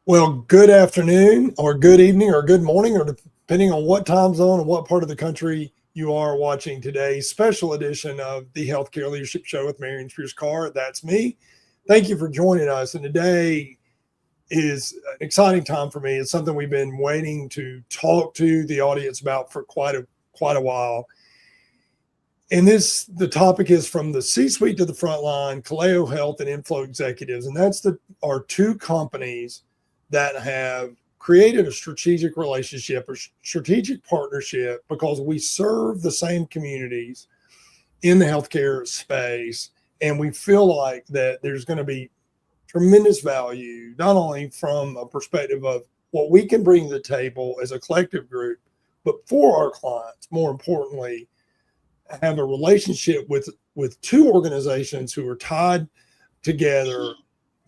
Well, good afternoon or good evening or good morning, or depending on what time zone and what part of the country you are watching today's special edition of the Healthcare Leadership Show with Marion Spears Carr. That's me. Thank you for joining us. And today is an exciting time for me. It's something we've been waiting to talk to the audience about for quite a while. And the topic is from the C-suite to the frontline, CalleoHealth and Inflow executives. And that's our two companies that have created a strategic relationship or strategic partnership because we serve the same communities in the healthcare space. And we feel like that there's going to be tremendous value, not only from a perspective of what we can bring to the table as a collective group, but for our clients, more importantly, have a relationship with two organizations who are tied together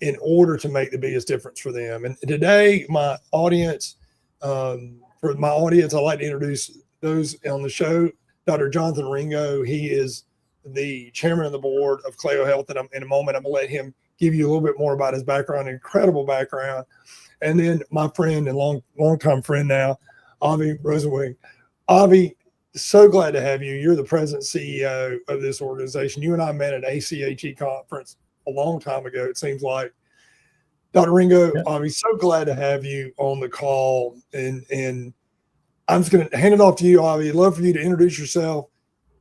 in order to make the biggest difference for them. And today, my audience, I'd like to introduce those on the show. Dr. Jonathan Ringo, he is the chairman of the board of CalleoHealth, and in a moment, I'm going to let him give you a little bit more about his background, incredible background. And then my friend and longtime friend now, Avi Rosenwing. Avi, so glad to have you. You're the president CEO of this organization. You and I met at an ACHE conference a long time ago, it seems like. Dr. Ringo, yeah. I'm so glad to have you on the call. And I'm just going to hand it off to you, Avi. I'd love for you to introduce yourself,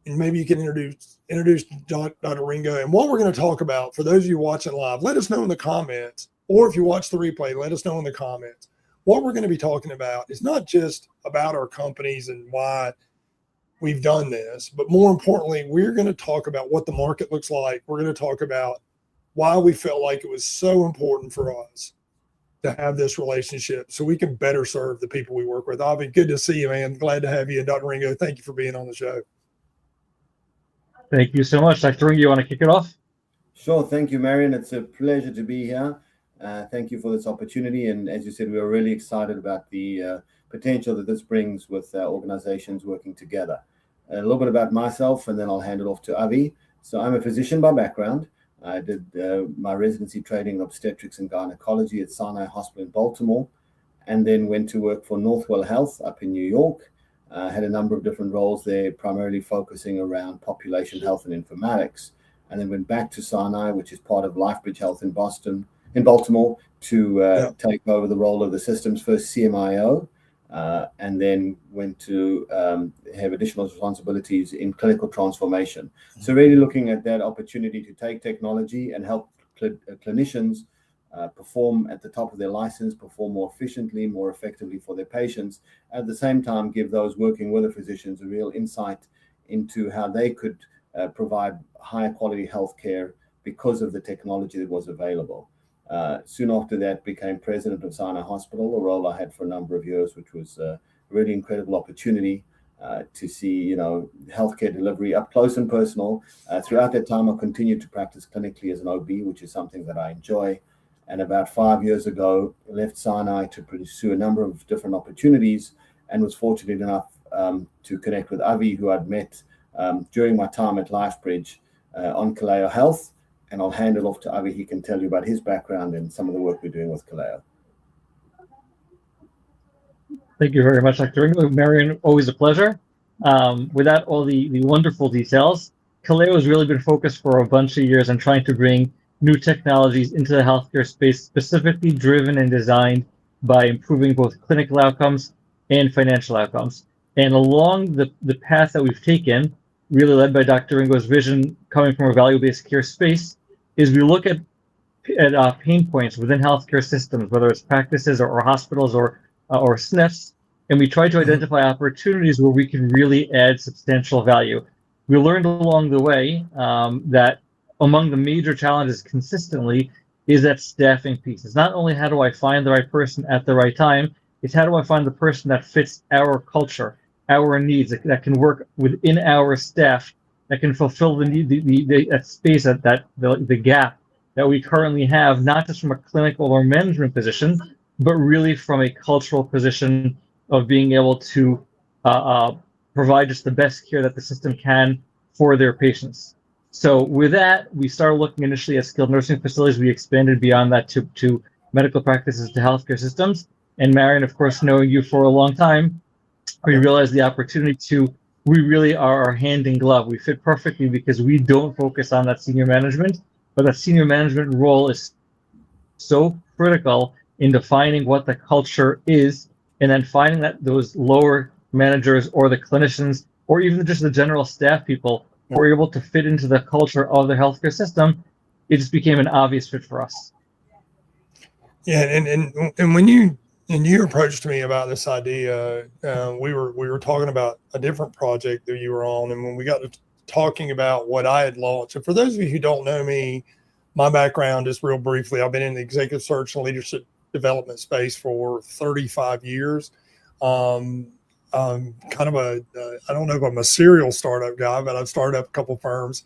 and maybe you can introduce Dr. Ringo. And what we're going to talk about, for those of you watching live, let us know in the comments, or if you watch the replay, let us know in the comments. What we're going to be talking about is not just about our companies and why we've done this, but more importantly, we're going to talk about what the market looks like. We're going to talk about why we felt like it was so important for us to have this relationship so we can better serve the people we work with. Avi, good to see you, man. Glad to have you. And Dr. Ringo, thank you for being on the show. Thank you so much. Dr. Ringo, you want to kick it off? Sure. Thank you, Marion. It's a pleasure to be here. Thank you for this opportunity. And as you said, we are really excited about the potential that this brings with organizations working together. A little bit about myself, and then I'll hand it off to Avi. So I'm a physician by background. I did my residency training in obstetrics and gynecology at Sinai Hospital in Baltimore, and then went to work for Northwell Health up in New York. Had a number of different roles there, primarily focusing around population health and informatics, and then went back to Sinai, which is part of LifeBridge Health in Baltimore, to take over the role of the system's first CMIO, and then went to have additional responsibilities in clinical transformation. So really looking at that opportunity to take technology and help clinicians perform at the top of their license, perform more efficiently, more effectively for their patients, at the same time give those working with the physicians a real insight into how they could provide higher quality healthcare because of the technology that was available. Soon after that, became president of Sinai Hospital, a role I had for a number of years, which was a really incredible opportunity to see, healthcare delivery up close and personal. Throughout that time, I continued to practice clinically as an OB, which is something that I enjoy. And about 5 years ago, left Sinai to pursue a number of different opportunities, and was fortunate enough to connect with Avi, who I'd met during my time at LifeBridge on CalleoHealth. And I'll hand it off to Avi. He can tell you about his background and some of the work we're doing with Calleo. Thank you very much, Dr. Ringo. Marion, always a pleasure. Without all the wonderful details, Calleo has really been focused for a bunch of years on trying to bring new technologies into the healthcare space, specifically driven and designed by improving both clinical outcomes and financial outcomes. And along the path that we've taken, really led by Dr. Ringo's vision coming from a value-based care space, is we look at pain points within healthcare systems, whether it's practices or hospitals or SNFs, and we try to identify opportunities where we can really add substantial value. We learned along the way that among the major challenges consistently is that staffing piece. It's not only how do I find the right person at the right time, it's how do I find the person that fits our culture, our needs, that can work within our staff, that can fulfill the need, that space, the gap that we currently have, not just from a clinical or management position, but really from a cultural position of being able to provide just the best care that the system can for their patients. So with that, we started looking initially at skilled nursing facilities. We expanded beyond that to medical practices to healthcare systems. And Marion, of course, knowing you for a long time, we realized the opportunity to, we really are our hand in glove. We fit perfectly because we don't focus on that senior management, but that senior management role is so critical in defining what the culture is, and then finding that those lower managers or the clinicians or even just the general staff people were able to fit into the culture of the healthcare system. It just became an obvious fit for us. Yeah, and when you approached me about this idea, we were talking about a different project that you were on, and when we got to talking about what I had launched, and for those of you who don't know me, my background is real briefly. I've been in the executive search and leadership development space for 35 years. Kind of I don't know if I'm a serial startup guy, but I've started up a couple firms.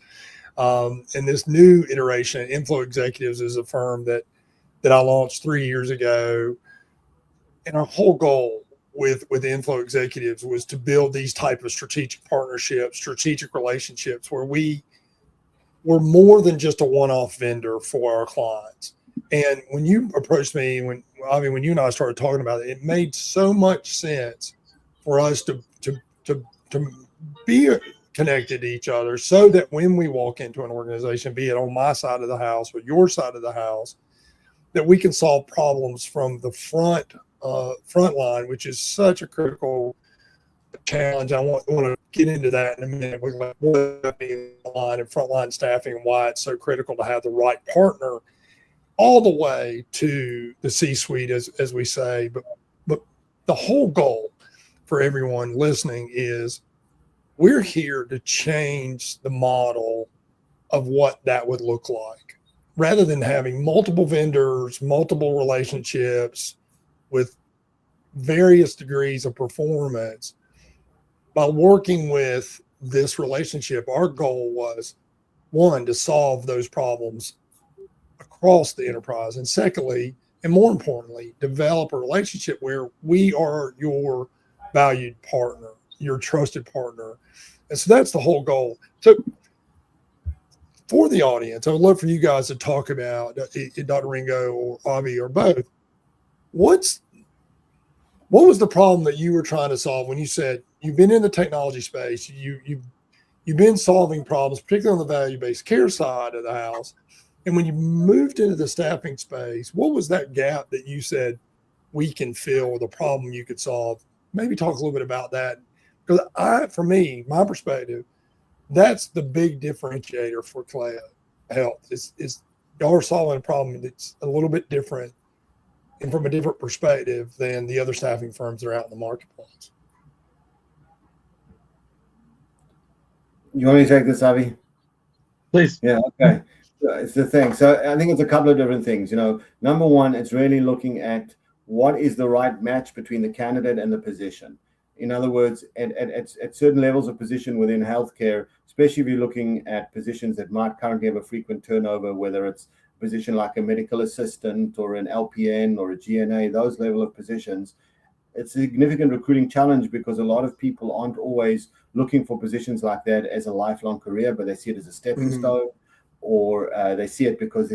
And this new iteration, Inflow Executives, is a firm that I launched 3 years ago. And our whole goal with Inflow Executives was to build these type of strategic partnerships, strategic relationships where we were more than just a one-off vendor for our clients. And when you approached me, when you and I started talking about it, it made so much sense for us to be connected to each other, so that when we walk into an organization, be it on my side of the house or your side of the house, that we can solve problems from the front line, which is such a critical challenge. I want to get into that in a minute. We're like, what being line and frontline staffing and why it's so critical to have the right partner all the way to the C-suite, as we say. But the whole goal for everyone listening is we're here to change the model of what that would look like. Rather than having multiple vendors, multiple relationships with various degrees of performance, by working with this relationship, our goal was, one, to solve those problems across the enterprise. And secondly, and more importantly, develop a relationship where we are your valued partner, your trusted partner. And so that's the whole goal. So for the audience, I would love for you guys to talk about, Dr. Ringo or Avi or both, what was the problem that you were trying to solve when you said you've been in the technology space, you've been solving problems, particularly on the value-based care side of the house, and when you moved into the staffing space, what was that gap that you said we can fill, the problem you could solve? Maybe talk a little bit about that, because for me, my perspective, that's the big differentiator for CalleoHealth is y'all are solving a problem that's a little bit different and from a different perspective than the other staffing firms that are out in the marketplace. You want me to take this, Avi? Please. Yeah, okay. It's the thing. So I think it's a couple of different things. Number one, it's really looking at what is the right match between the candidate and the position. In other words, at certain levels of position within healthcare, especially if you're looking at positions that might currently have a frequent turnover, whether it's a position like a medical assistant or an LPN or a GNA, those level of positions, it's a significant recruiting challenge because a lot of people aren't always looking for positions like that as a lifelong career, but they see it as a stepping stone, or they see it because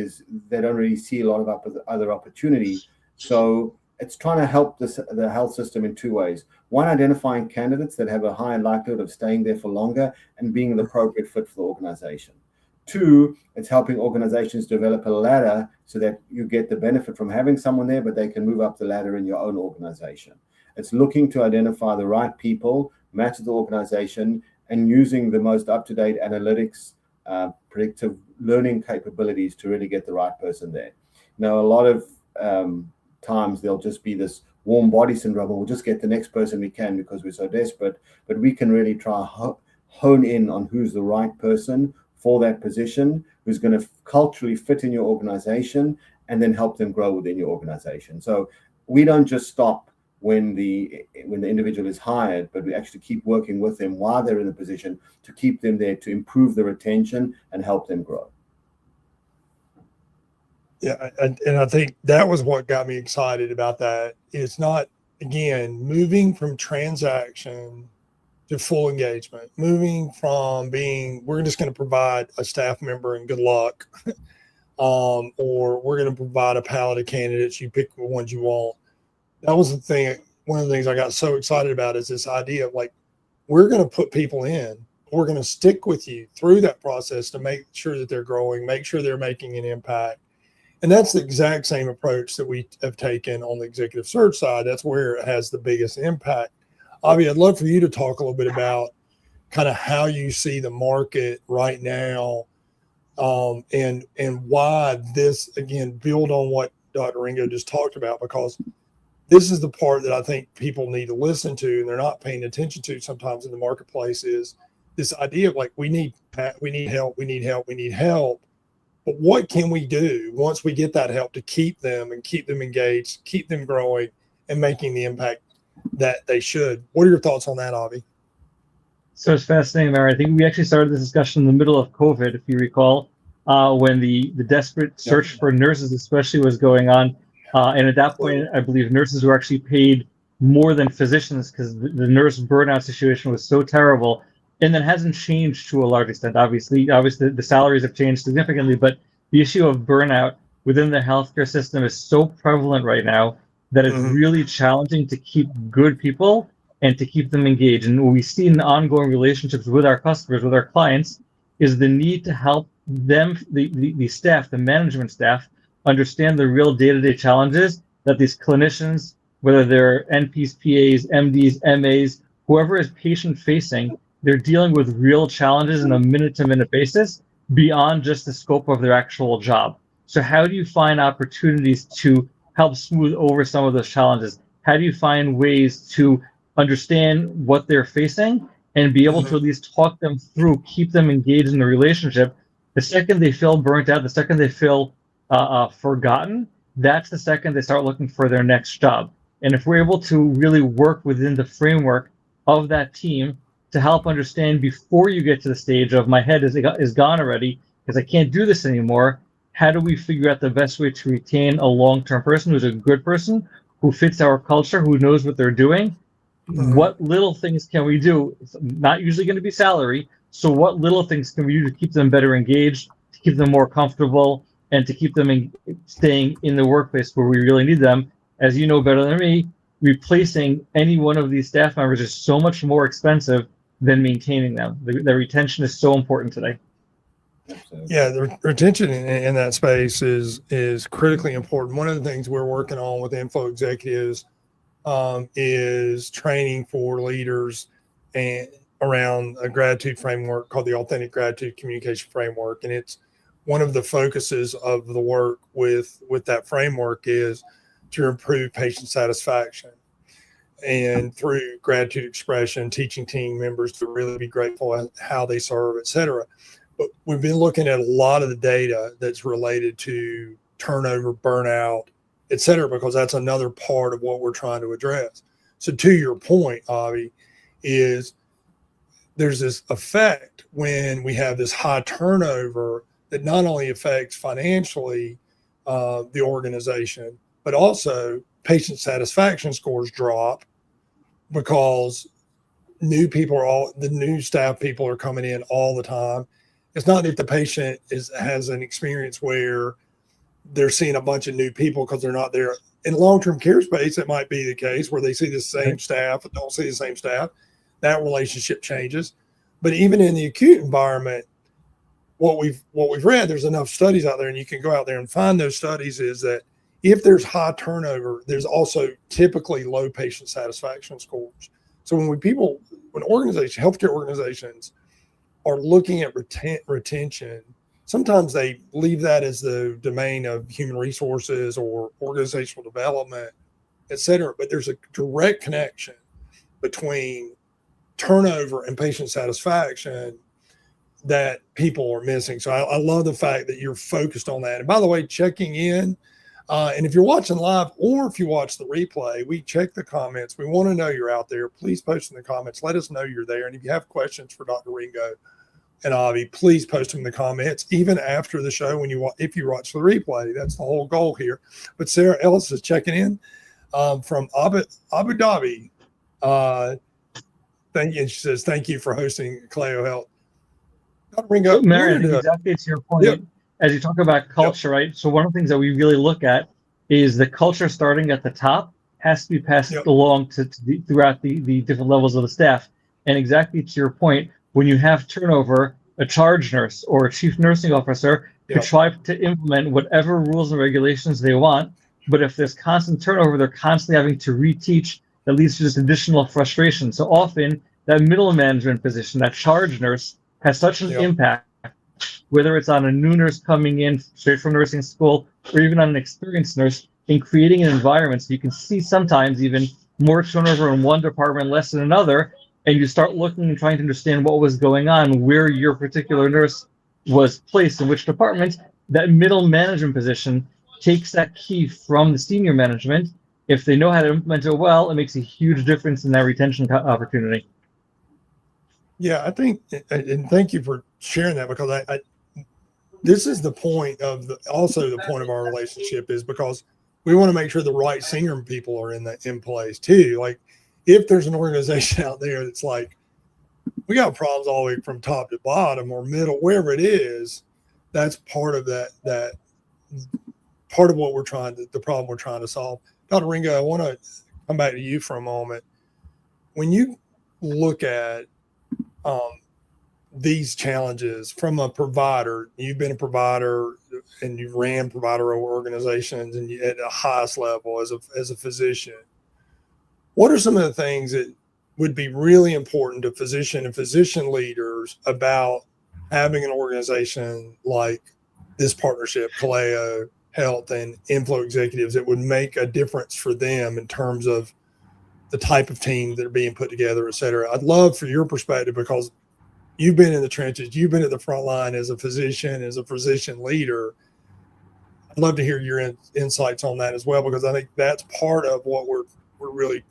they don't really see a lot of other opportunity. So it's trying to help the health system in two ways. One, identifying candidates that have a higher likelihood of staying there for longer and being the appropriate fit for the organization. Two, it's helping organizations develop a ladder so that you get the benefit from having someone there, but they can move up the ladder in your own organization. It's looking to identify the right people, match the organization, and using the most up-to-date analytics, predictive learning capabilities to really get the right person there. Now, a lot of times there'll just be this warm body syndrome, we'll just get the next person we can because we're so desperate, but we can really try hone in on who's the right person for that position, who's going to culturally fit in your organization, and then help them grow within your organization. So we don't just stop when the individual is hired, but we actually keep working with them while they're in the position to keep them there, to improve the retention and help them grow. Yeah, and I think that was what got me excited about that. It's not, again, moving from transaction to full engagement, moving from being, we're just going to provide a staff member and good luck, or we're going to provide a palette of candidates. You pick the ones you want. That was the thing. One of the things I got so excited about is this idea of like, we're going to put people in. We're going to stick with you through that process to make sure that they're growing, make sure they're making an impact. And that's the exact same approach that we have taken on the executive search side. That's where it has the biggest impact. Avi, I'd love for you to talk a little bit about kind of how you see the market right now, and why this, again, build on what Dr. Ringo just talked about, because this is the part that I think people need to listen to and they're not paying attention to sometimes in the marketplace, is this idea of like, we need help, we need help. But what can we do once we get that help to keep them engaged, keep them growing and making the impact that they should? What are your thoughts on that, Avi? So it's fascinating, Mary. I think we actually started this discussion in the middle of COVID, if you recall, when the desperate search for nurses especially was going on. And at that point, I believe nurses were actually paid more than physicians because the nurse burnout situation was so terrible. And that hasn't changed to a large extent. Obviously, the salaries have changed significantly, but the issue of burnout within the healthcare system is so prevalent right now that it's really challenging to keep good people and to keep them engaged. And what we see in ongoing relationships with our customers, with our clients, is the need to help them, the staff, the management staff, understand the real day-to-day challenges that these clinicians, whether they're NPs, PAs, MDs, MAs, whoever is patient-facing, they're dealing with real challenges on a minute-to-minute basis beyond just the scope of their actual job. So how do you find opportunities to help smooth over some of those challenges? How do you find ways to understand what they're facing and be able to at least talk them through, keep them engaged in the relationship? The second they feel burnt out, the second they feel forgotten, that's the second they start looking for their next job. And if we're able to really work within the framework of that team to help understand before you get to the stage of my head is gone already because I can't do this anymore, how do we figure out the best way to retain a long-term person who's a good person, who fits our culture, who knows what they're doing? What little things can we do? It's not usually going to be salary. So what little things can we do to keep them better engaged, to keep them more comfortable, and to keep them staying in the workplace where we really need them? As you know better than me, replacing any one of these staff members is so much more expensive than maintaining them. The retention is so important today. Yeah, the retention in that space is critically important. One of the things we're working on with Info Executives is training for leaders and around a gratitude framework called the Authentic Gratitude Communication Framework. And it's one of the focuses of the work with that framework is to improve patient satisfaction. And through gratitude expression, teaching team members to really be grateful at how they serve, et cetera. But we've been looking at a lot of the data that's related to turnover, burnout, et cetera, because that's another part of what we're trying to address. So to your point, Avi, is there's this effect when we have this high turnover that not only affects financially the organization, but also patient satisfaction scores drop because the new staff people are coming in all the time. It's not that the patient has an experience where they're seeing a bunch of new people because they're not there. In long-term care space, it might be the case where they see the same staff and don't see the same staff. That relationship changes. But even in the acute environment, what we've read, there's enough studies out there, and you can go out there and find those studies, is that if there's high turnover, there's also typically low patient satisfaction scores. So when healthcare organizations are looking at retention, sometimes they leave that as the domain of human resources or organizational development, et cetera. But there's a direct connection between turnover and patient satisfaction that people are missing. So I love the fact that you're focused on that. And by the way, checking in, and if you're watching live or if you watch the replay, we check the comments. We want to know you're out there. Please post in the comments. Let us know you're there. And if you have questions for Dr. Ringo and Avi, please post them in the comments, even after the show if you watch the replay. That's the whole goal here. But Sarah Ellis is checking in from Abu Dhabi. Thank you. And she says, thank you for hosting CalleoHealth. Dr. Ringo, Marion, exactly to your point. Yeah. as you talk about culture, right? So one of the things that we really look at is the culture starting at the top has to be passed along throughout the different levels of the staff. And exactly to your point, when you have turnover, a charge nurse or a chief nursing officer could try to implement whatever rules and regulations they want. But if there's constant turnover, they're constantly having to reteach. That leads to just additional frustration. So often that middle management position, that charge nurse, has such an impact, whether it's on a new nurse coming in straight from nursing school or even on an experienced nurse, in creating an environment. So you can see sometimes even more turnover in one department, less in another, and you start looking and trying to understand what was going on, where your particular nurse was placed in which department. That middle management position takes that key from the senior management. If they know how to implement it well, it makes a huge difference in that retention opportunity. Yeah, I think, and thank you for sharing that, because I this is the point of also the point of our relationship, is because we want to make sure the right senior people are in place too. Like, if there's an organization out there that's like, we got problems all the way from top to bottom or middle, wherever it is, that's part of that part of what the problem we're trying to solve. Dr. Ringo, I want to come back to you for a moment. When you look at these challenges from a provider, you've been a provider and you've ran provider organizations and at the highest level as a physician, what are some of the things that would be really important to physician and physician leaders about having an organization like this partnership, CalleoHealth and Inflow Executives, that would make a difference for them in terms of the type of team that are being put together, et cetera? I'd love for your perspective, because you've been in the trenches, you've been at the front line as a physician leader. I'd love to hear your insights on that as well, because I think that's part of what we're really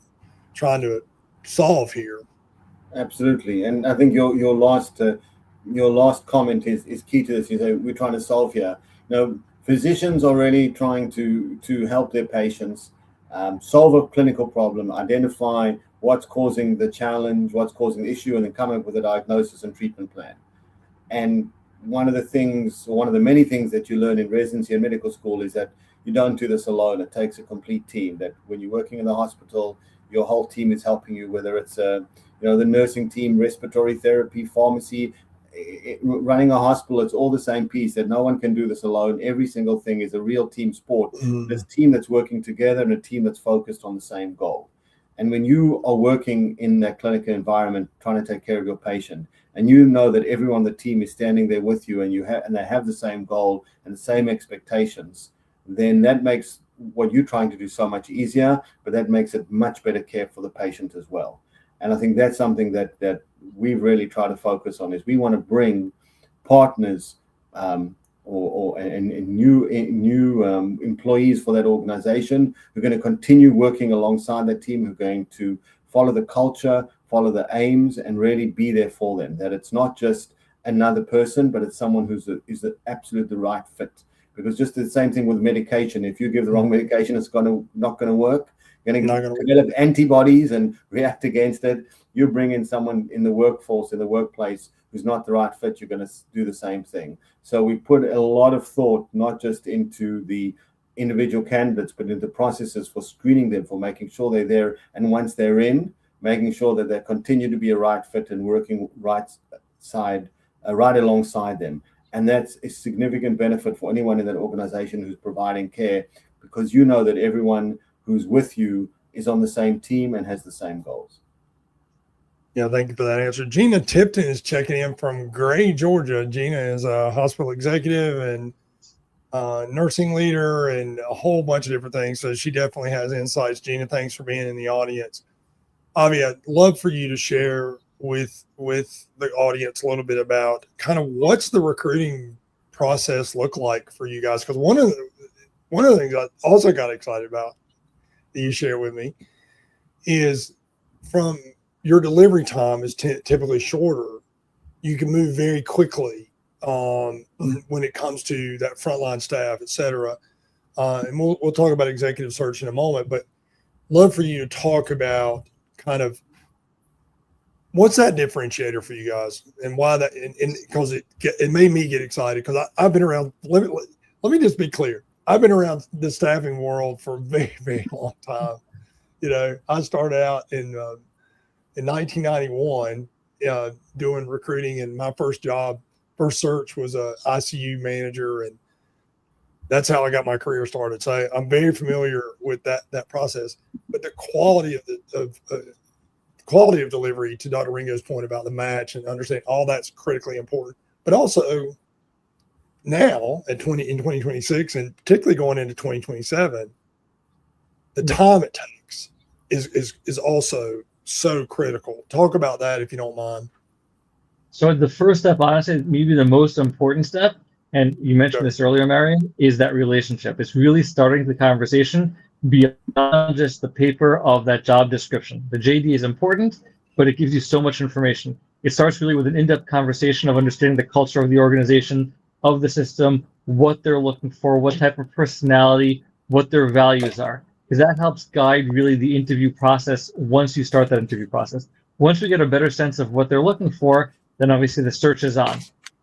trying to solve here. Absolutely, and I think your last comment is key to this. You say we're trying to solve here. Physicians are really trying to help their patients solve a clinical problem, identify what's causing the challenge, what's causing the issue, and then come up with a diagnosis and treatment plan. And one of the many things that you learn in residency and medical school is that you don't do this alone. It takes a complete team. That when you're working in the hospital, your whole team is helping you, whether it's the nursing team, respiratory therapy, pharmacy, running a hospital. It's all the same piece, that no one can do this alone. Every single thing is a real team sport. This team that's working together and a team that's focused on the same goal. And when you are working in that clinical environment, trying to take care of your patient, and you know that everyone on the team is standing there with you, and they have the same goal and the same expectations, then that makes what you're trying to do so much easier, but that makes it much better care for the patient as well. And I think that's something that we really try to focus on, is we want to bring partners and new employees for that organization who are going to continue working alongside that team, who are going to follow the culture, follow the aims, and really be there for them. That it's not just another person, but it's someone who's the absolute the right fit. Because just the same thing with medication. If you give the wrong medication, it's not going to work. You're going to develop antibodies and react against it. You bring in someone in the workforce, in the workplace, who's not the right fit, you're going to do the same thing. So we put a lot of thought, not just into the individual candidates, but into processes for screening them, for making sure they're there. And once they're in, making sure that they continue to be a right fit and working right alongside them. And that's a significant benefit for anyone in that organization who's providing care, because you know that everyone who's with you is on the same team and has the same goals. Yeah, thank you for that answer. Gina Tipton is checking in from Gray, Georgia. Gina is a hospital executive and nursing leader and a whole bunch of different things. So she definitely has insights. Gina, thanks for being in the audience. Avi, I'd love for you to share with the audience a little bit about kind of what's the recruiting process look like for you guys. Because one of the things I also got excited about that you share with me is, from your delivery time is typically shorter, you can move very quickly when it comes to that frontline staff, et cetera. And we'll talk about executive search in a moment, but love for you to talk about kind of What's that differentiator for you guys, and why that? And because it made me get excited, because I've been around. Let me just be clear. I've been around the staffing world for a very, very long time. I started out in 1991 doing recruiting, and my first search was a ICU manager, and that's how I got my career started. So I'm very familiar with that process. But the quality of delivery, to Dr. Ringo's point about the match and understanding all that's critically important. But also now in 2026, and particularly going into 2027, the time it takes is also so critical. Talk about that if you don't mind. So the first step, honestly, maybe the most important step, and you mentioned this earlier, Marion, is that relationship. It's really starting the conversation beyond just the paper of that job description. The JD is important, but it gives you so much information. It starts really with an in-depth conversation of understanding the culture of the organization, of the system, what they're looking for, what type of personality, what their values are. Because that helps guide really the interview process once you start that interview process. Once we get a better sense of what they're looking for, then obviously the search is on.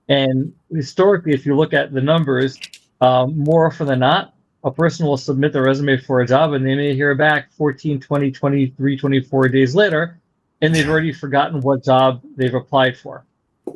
And historically, if you look at the numbers, more often than not, a person will submit their resume for a job and they may hear back 14, 20, 23, 24 days later, and they've already forgotten what job they've applied for.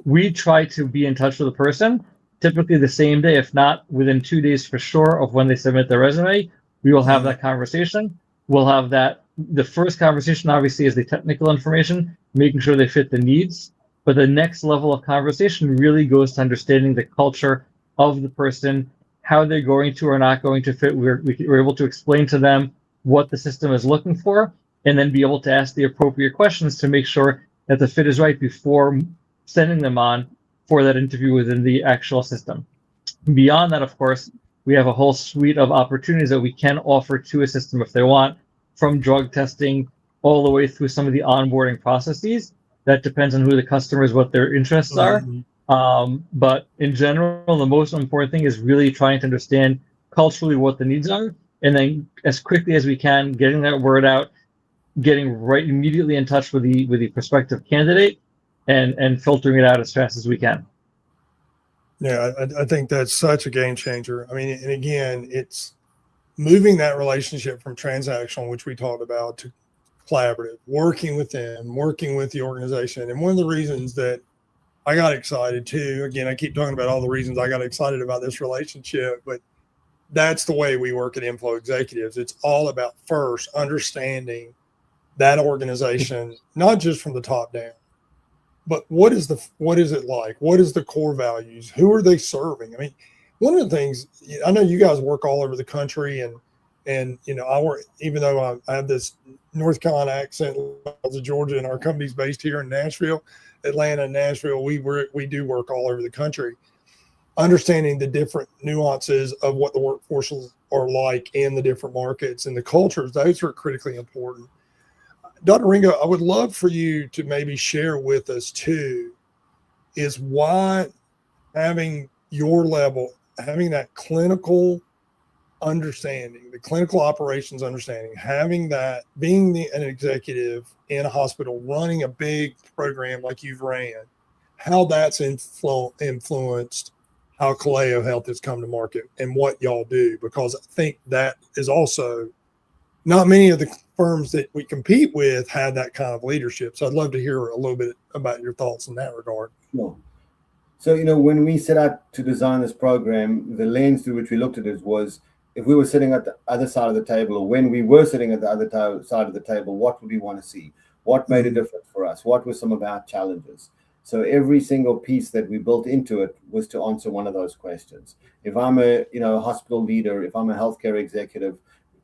We try to be in touch with the person, typically the same day, if not within 2 days for sure of when they submit their resume. We will have that conversation. We'll have that. The first conversation, obviously, is the technical information, making sure they fit the needs. But the next level of conversation really goes to understanding the culture of the person, how they're going to or not going to fit. We're able to explain to them what the system is looking for, and then be able to ask the appropriate questions to make sure that the fit is right before sending them on for that interview within the actual system. Beyond that, of course, we have a whole suite of opportunities that we can offer to a system if they want, from drug testing all the way through some of the onboarding processes. That depends on who the customer is, what their interests are. But in general, the most important thing is really trying to understand culturally what the needs are, and then as quickly as we can, getting that word out, getting right immediately in touch with the prospective candidate, and filtering it out as fast as we can. Yeah, I think that's such a game changer. I mean, and again, it's moving that relationship from transactional, which we talked about, to collaborative, working with them, working with the organization. And one of the reasons that I got excited too, again, I keep talking about all the reasons I got excited about this relationship, but that's the way we work at Inflow Executives. It's all about first understanding that organization, not just from the top down, but what is it like? What is the core values? Who are they serving? I mean, one of the things, I know you guys work all over the country, and I work, even though I have this North Carolina accent, of Georgia, and our company's based here in Nashville, Atlanta, and Nashville. We do work all over the country, understanding the different nuances of what the workforces are like in the different markets and the cultures. Those are critically important. Dr. Ringo, I would love for you to maybe share with us too, is why having your level, having that clinical understanding, the clinical operations understanding, having that, being an executive in a hospital, running a big program like you've ran, how that's influenced how CalleoHealth has come to market and what y'all do, because I think that is also, not many of the firms that we compete with had that kind of leadership. So I'd love to hear a little bit about your thoughts in that regard. Sure. So, when we set out to design this program, the lens through which we looked at it was, if we were sitting at the other side of the table, or when we were sitting at the other side of the table, what would we want to see? What made a difference for us? What were some of our challenges? So every single piece that we built into it was to answer one of those questions. If I'm a hospital leader, if I'm a healthcare executive,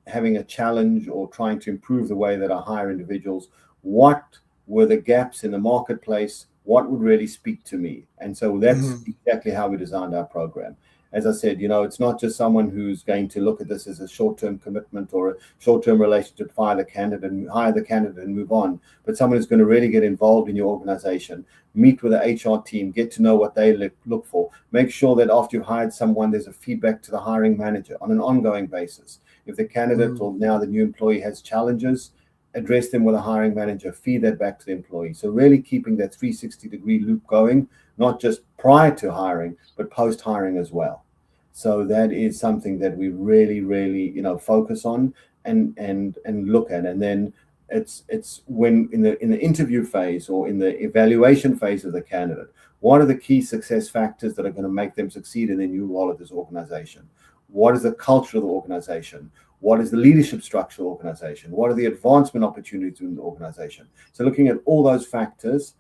having a challenge or trying to improve the way that I hire individuals, what were the gaps in the marketplace? What would really speak to me? And so that's exactly how we designed our program. As I said, it's not just someone who's going to look at this as a short-term commitment or a short-term relationship, hire the candidate and move on, but someone who's going to really get involved in your organization, meet with the HR team, get to know what they look for, make sure that after you've hired someone, there's a feedback to the hiring manager on an ongoing basis. If the candidate or now the new employee has challenges, address them with a hiring manager, feed that back to the employee. So really keeping that 360-degree loop going, not just prior to hiring, but post-hiring as well. So that is something that we really, really, focus on and look at. And then it's when in the interview phase or in the evaluation phase of the candidate, what are the key success factors that are going to make them succeed in their new role at this organization? What is the culture of the organization? What is the leadership structure of the organization? What are the advancement opportunities in the organization? So looking at all those factors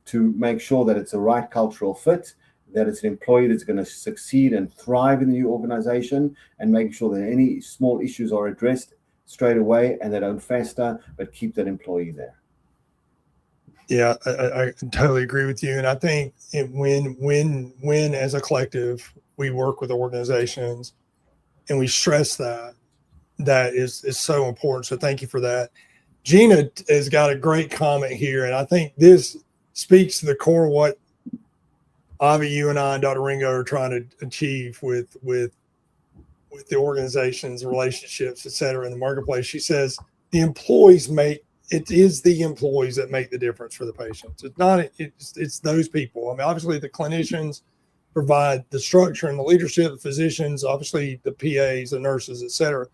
to make sure that it's the right cultural fit, that it's an employee that's going to succeed and thrive in the new organization, and making sure that any small issues are addressed straight away and they don't fester, but keep that employee there. Yeah, I totally agree with you. And I think when as a collective, we work with organizations and we stress that is so important. So thank you for that. Gina has got a great comment here. And I think this speaks to the core of what Avi, you and I and Dr. Ringo are trying to achieve with the organizations, relationships, et cetera, in the marketplace. She says it is the employees that make the difference for the patients. It's those people. I mean, obviously the clinicians provide the structure and the leadership, the physicians, obviously the PAs, the nurses, et cetera.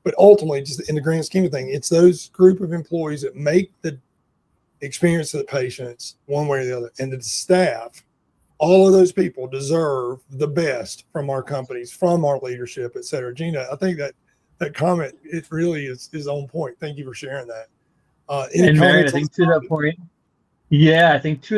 But ultimately, just in the grand scheme of things, it's those group of employees that make the experience of the patients one way or the other. And the staff, all of those people deserve the best from our companies, from our leadership, et cetera. Gina, I think that comment, it really is on point. Thank you for sharing that. And Marion, I think to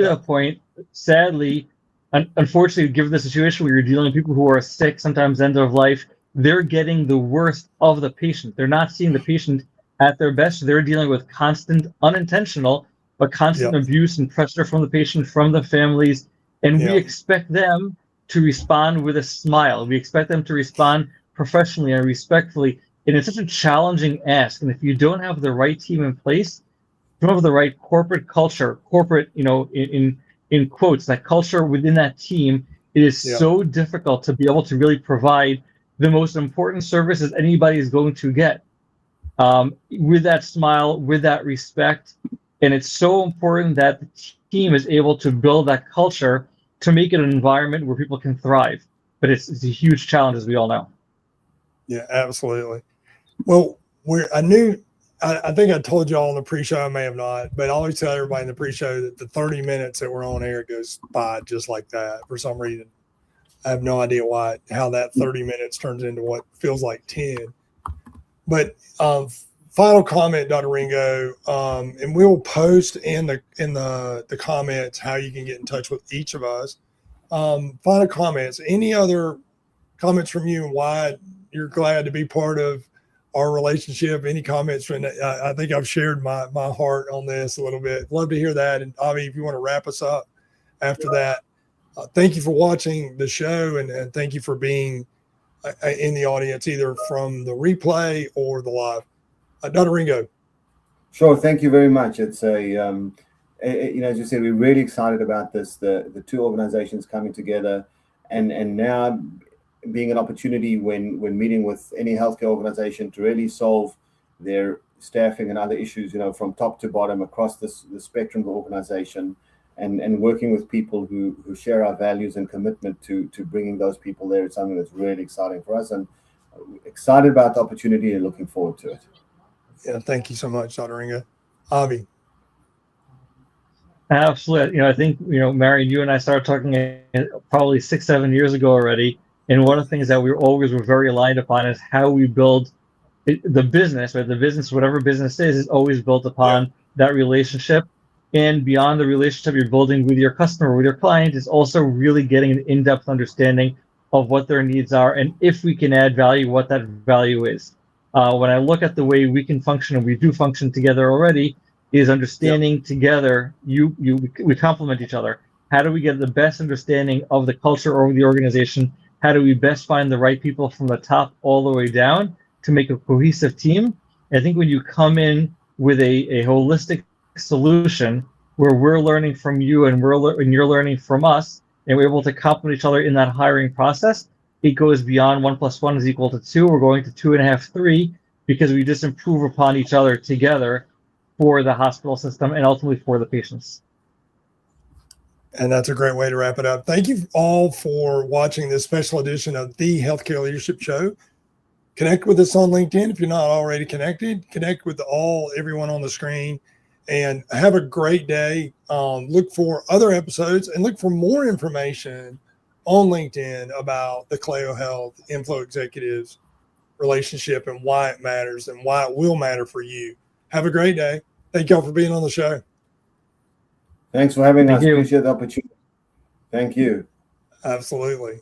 that point, sadly, unfortunately, given the situation where you're dealing with people who are sick, sometimes end of life, they're getting the worst of the patient. They're not seeing the patient at their best. They're dealing with constant, unintentional, but constant abuse and pressure from the patient, from the families. And we expect them to respond with a smile. We expect them to respond professionally and respectfully. And it's such a challenging ask. And if you don't have the right team in place, you don't have the right corporate culture, in quotes, that culture within that team, it is so difficult to be able to really provide the most important services anybody is going to get with that smile, with that respect. And it's so important that the team is able to build that culture to make it an environment where people can thrive. But it's a huge challenge, as we all know. Yeah, absolutely. Well, I think I told you all on the pre-show, I may have not, but I always tell everybody in the pre-show that the 30 minutes that we're on air goes by just like that for some reason. I have no idea how that 30 minutes turns into what feels like 10. But final comment, Dr. Ringo, and we'll post in the comments how you can get in touch with each of us. Final comments. Any other comments from you and why you're glad to be part of our relationship? Any comments from I think I've shared my heart on this a little bit. Love to hear that. And Avi, if you want to wrap us up after that, thank you for watching the show and thank you for being in the audience, either from the replay or the live. Dr. Ringo. Sure. Thank you very much. It's as you said, we're really excited about this, the two organizations coming together and now being an opportunity when meeting with any healthcare organization to really solve their staffing and other issues, from top to bottom across the spectrum of the organization, and working with people who share our values and commitment to bringing those people there. It's something that's really exciting for us, and excited about the opportunity and looking forward to it. Yeah, thank you so much, Dr. Ringo. Avi. Absolutely. I think, Marion, you and I started talking probably 6-7 years ago already. And one of the things that we always were very aligned upon is how we build the business, right? The business, whatever business is always built upon that relationship. And beyond the relationship you're building with your customer, with your client, is also really getting an in-depth understanding of what their needs are. And if we can add value, what that value is. When I look at the way we can function, and we do function together already, is understanding together, we complement each other. How do we get the best understanding of the culture or the organization? How do we best find the right people from the top all the way down to make a cohesive team? I think when you come in with a holistic solution where we're learning from you and you're learning from us, and we're able to complement each other in that hiring process, it goes beyond 1 + 1 is equal to 2. We're going to 2.5, 3, because we just improve upon each other together for the hospital system and ultimately for the patients. And that's a great way to wrap it up. Thank you all for watching this special edition of the Healthcare Leadership Show. Connect with us on LinkedIn if you're not already connected. Connect with everyone on the screen, and have a great day. Look for other episodes and look for more information on LinkedIn about the CalleoHealth Inflow Executives relationship and why it matters and why it will matter for you. Have a great day. Thank y'all for being on the show. Thanks for having us. you. Appreciate the opportunity. Thank you. Absolutely.